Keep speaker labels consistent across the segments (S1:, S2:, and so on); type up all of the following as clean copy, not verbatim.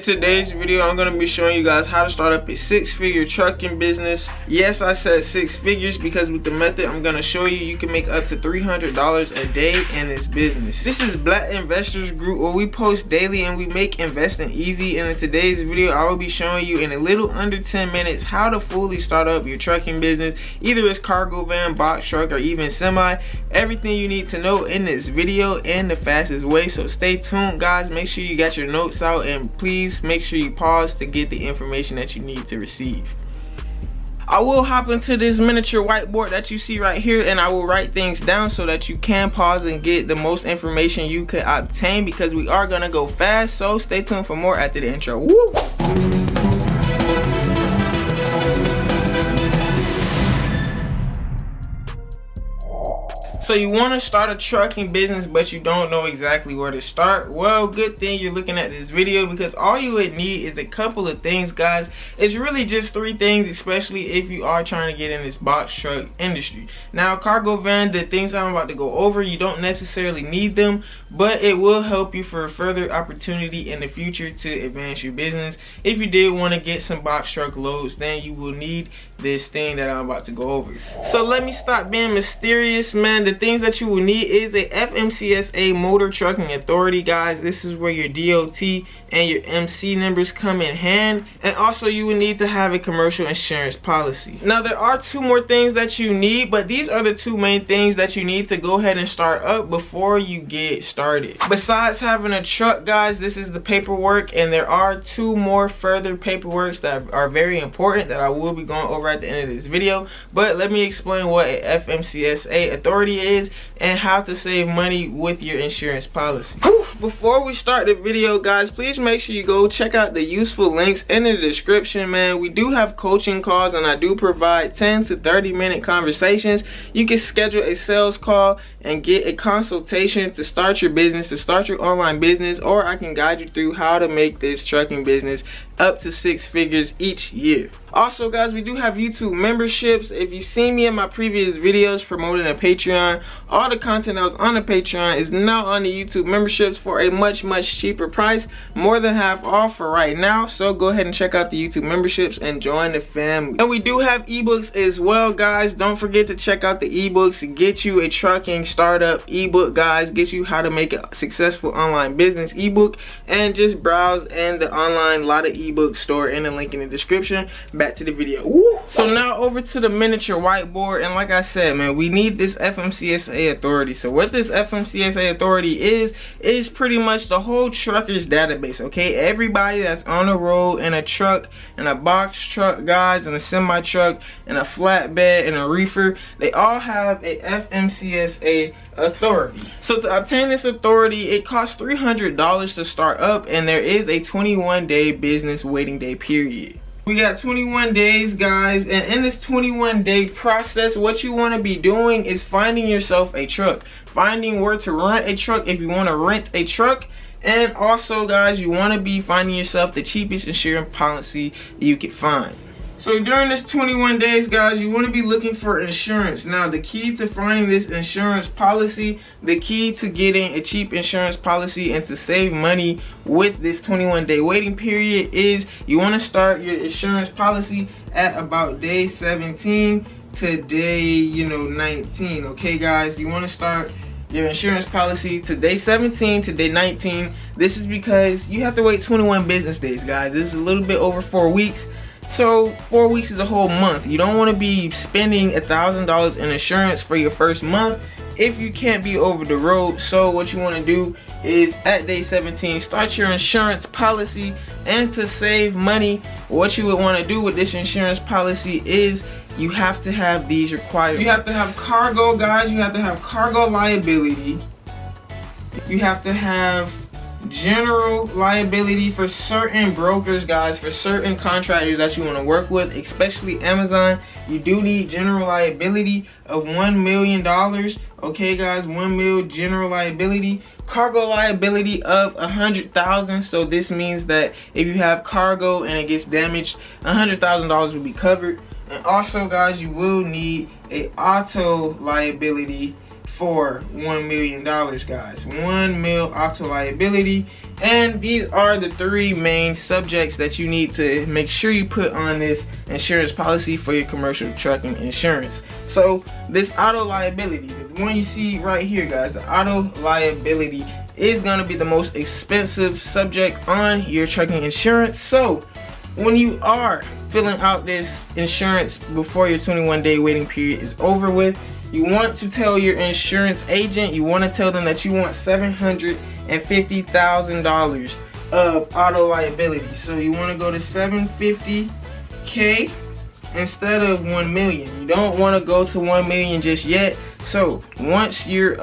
S1: In today's video, I'm going to be showing you guys how to start up a six-figure trucking business. Yes, I said six figures because with the method I'm going to show you, you can make up to $300 a day in this business. This is Black Investors Group where we post daily and we make investing easy. And in today's video, I will be showing you in a little under 10 minutes how to fully start up your trucking business. Either it's cargo van, box truck, or even semi. Everything you need to know in this video in the fastest way. So stay tuned, guys. Make sure you got your notes out and please make sure you pause to get the information that you need to receive. I will hop into this miniature whiteboard that you see right here and I will write things down so that you can pause and get the most information you could obtain, because we are gonna go fast. So stay tuned for more after the intro. Woo! So you want to start a trucking business but you don't know exactly where to start? Well, good thing you're looking at this video, because all you would need is a couple of things, guys. It's really just three things, especially if you are trying to get in this box truck industry. Now, cargo van, the things I'm about to go over, you don't necessarily need them, but it will help you for further opportunity in the future to advance your business. If you did want to get some box truck loads, then you will need this thing that I'm about to go over. So let me stop being mysterious, man. The things that you will need is a FMCSA motor trucking authority, guys. This is where your DOT and your MC numbers come in hand, and also you will need to have a commercial insurance policy. Now there are two more things that you need, but these are the two main things that you need to go ahead and start up before you get started. Besides having a truck, guys, this is the paperwork, and there are two more further paperworks that are very important that I will be going over at the end of this video. But let me explain what a FMCSA authority is and how to save money with your insurance policy. Before we start the video, guys, please make sure you go check out the useful links in the description, man. We do have coaching calls and I do provide 10 to 30 minute conversations. You can schedule a sales call and get a consultation to start your business, to start your online business, or I can guide you through how to make this trucking business up to six figures each year. Also, guys, we do have YouTube memberships. If you've seen me in my previous videos promoting a Patreon, all the content that was on the Patreon is now on the YouTube memberships for a much cheaper price, more than half off for right now. So go ahead and check out the YouTube memberships and join the family. And we do have ebooks as well, guys. Don't forget to check out the ebooks. Get you a trucking startup ebook, guys. Get you how to make a successful online business ebook, and just browse in the online Lotta ebook store in the link in the description. Back to the video. Woo! So now over to the miniature whiteboard, and like I said, man, we need this FMCSA authority. So what this FMCSA authority is pretty much the whole truckers database, okay? Everybody that's on the road in a truck, and a box truck, guys, and a semi truck, and a flatbed, and a reefer, they all have a FMCSA authority. So to obtain this authority, it costs $300 to start up, and there is a 21-day business waiting day period. We got 21 days, guys, and in this 21-day process, what you want to be doing is finding yourself a truck, finding where to rent a truck if you want to rent a truck, and also, guys, you want to be finding yourself the cheapest insurance policy you can find. So during this 21 days, guys, you want to be looking for insurance. Now, the key to finding this insurance policy, the key to getting a cheap insurance policy and to save money with this 21-day waiting period is you want to start your insurance policy at about day 17 to day, 19. Okay, guys, you want to start your insurance policy to day 17 to day 19. This is because you have to wait 21 business days, guys. This is a little bit over 4 weeks. So 4 weeks is a whole month. You don't want to be spending $1,000 in insurance for your first month if you can't be over the road. So what you want to do is at day 17 start your insurance policy, and to save money, what you would want to do with this insurance policy is you have to have these requirements. You have to have cargo, guys. You have to have cargo liability. You have to have general liability for certain brokers, guys, for certain contractors that you want to work with, especially Amazon. You do need general liability of $1 million. Okay, guys, 1 mil general liability. Cargo liability of 100,000. So this means that if you have cargo and it gets damaged, $100,000 will be covered. And also, guys, you will need a auto liability for $1 million, guys. 1 mil auto liability. And these are the 3 main subjects that you need to make sure you put on this insurance policy for your commercial trucking insurance. So this auto liability, the one you see right here, guys, the auto liability is going to be the most expensive subject on your trucking insurance. So when you are filling out this insurance before your 21-day waiting period is over with, you want to tell your insurance agent, you want to tell them that you want $750,000 of auto liability. So you want to go to 750K instead of 1 million. You don't want to go to 1 million just yet. So once your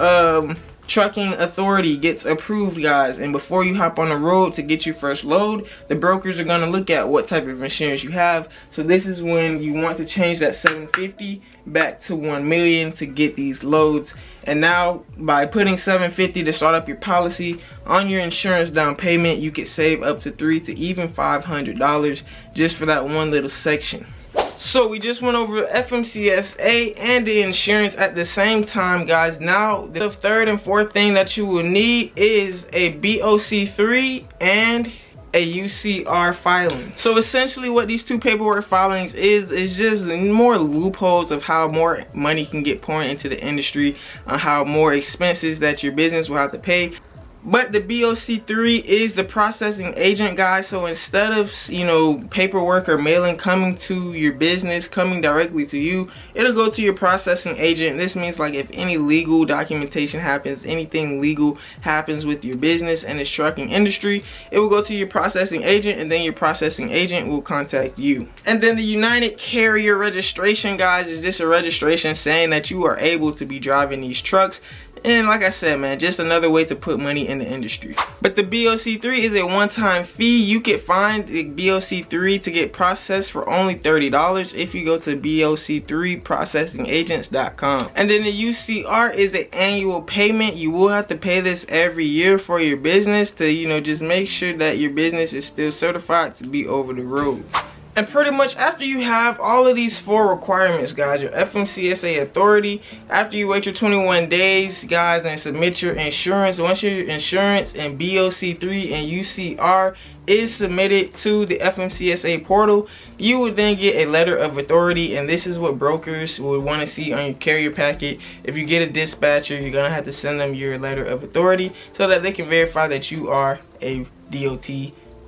S1: trucking authority gets approved, guys, and before you hop on the road to get your first load, the brokers are going to look at what type of insurance you have. So this is when you want to change that 750 back to 1 million to get these loads. And now by putting 750 to start up your policy on your insurance down payment, you could save up to $300 to even $500 just for that one little section. So we just went over FMCSA and the insurance at the same time, guys. Now the third and fourth thing that you will need is a BoC3 and a UCR filing. So essentially what these 2 paperwork filings is just more loopholes of how more money can get poured into the industry, on how more expenses that your business will have to pay. But the BoC3 is the processing agent, guys. So instead of, you know, paperwork or mailing coming to your business, coming directly to you, it'll go to your processing agent. This means like if any legal documentation happens, anything legal happens with your business and its trucking industry, it will go to your processing agent, and then your processing agent will contact you. And then the United Carrier registration, guys, is just a registration saying that you are able to be driving these trucks. And like I said, man, just another way to put money in the industry. But the BoC3 is a one-time fee. You can find the BoC3 to get processed for only $30 if you go to BoC3processingagents.com. And then the UCR is an annual payment. You will have to pay this every year for your business to, you know, just make sure that your business is still certified to be over the road. And pretty much after you have all of these 4 requirements, guys, your FMCSA authority, after you wait your 21 days, guys, and submit your insurance, once your insurance and BoC3 and UCR is submitted to the FMCSA portal, you will then get a letter of authority. And this is what brokers would want to see on your carrier packet. If you get a dispatcher, you're going to have to send them your letter of authority so that they can verify that you are a DOT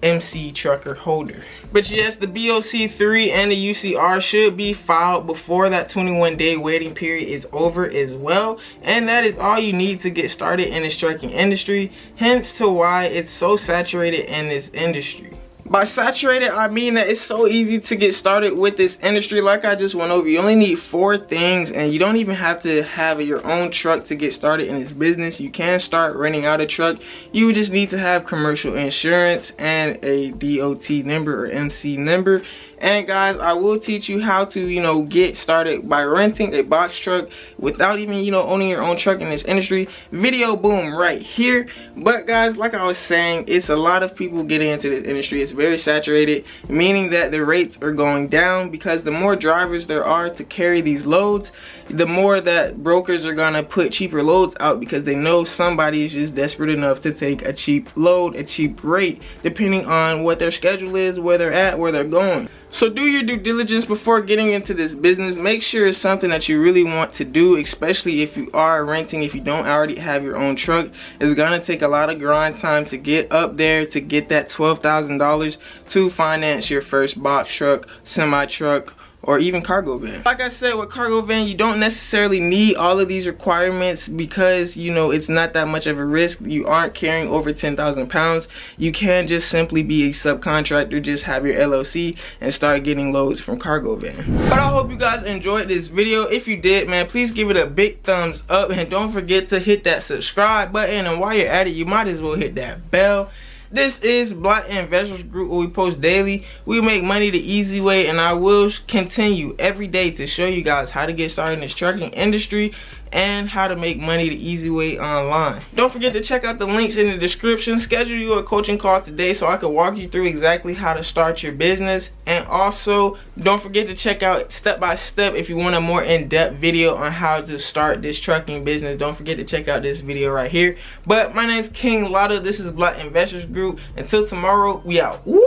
S1: MC trucker holder. But yes, the BoC3 and the UCR should be filed before that 21-day waiting period is over as well. And that is all you need to get started in this trucking industry, hence to why it's so saturated in this industry. By saturated, I mean that it's so easy to get started with this industry. Like I just went over, you only need 4 things, and you don't even have to have your own truck to get started in this business. You can start renting out a truck. You just need to have commercial insurance and a DOT number or MC number. And guys, I will teach you how to, you know, get started by renting a box truck without even, you know, owning your own truck in this industry. Video boom right here. But guys, like I was saying, it's a lot of people getting into this industry. It's very saturated, meaning that the rates are going down because the more drivers there are to carry these loads, the more that brokers are gonna put cheaper loads out because they know somebody is just desperate enough to take a cheap load, a cheap rate, depending on what their schedule is, where they're at, where they're going. So do your due diligence before getting into this business. Make sure it's something that you really want to do, especially if you are renting. If you don't already have your own truck, it's gonna take a lot of grind time to get up there to get that $12,000 to finance your first box truck, semi truck, or even cargo van. Like I said, with cargo van, you don't necessarily need all of these requirements because, you know, it's not that much of a risk. You aren't carrying over 10,000 pounds. You can just simply be a subcontractor, just have your LLC and start getting loads from cargo van. But I hope you guys enjoyed this video. If you did, man, please give it a big thumbs up and don't forget to hit that subscribe button. And while you're at it, you might as well hit that bell. This is Black Investors Group, where we post daily. We make money the easy way, and I will continue every day to show you guys how to get started in this trucking industry and how to make money the easy way online. Don't forget to check out the links in the description. Schedule you a coaching call today so I can walk you through exactly how to start your business. And also don't forget to check out step by step if you want a more in-depth video on how to start this trucking business. Don't forget to check out this video right here. But my name's KINGLATTA. This is Black Investors Group. Until tomorrow, we out. Woo!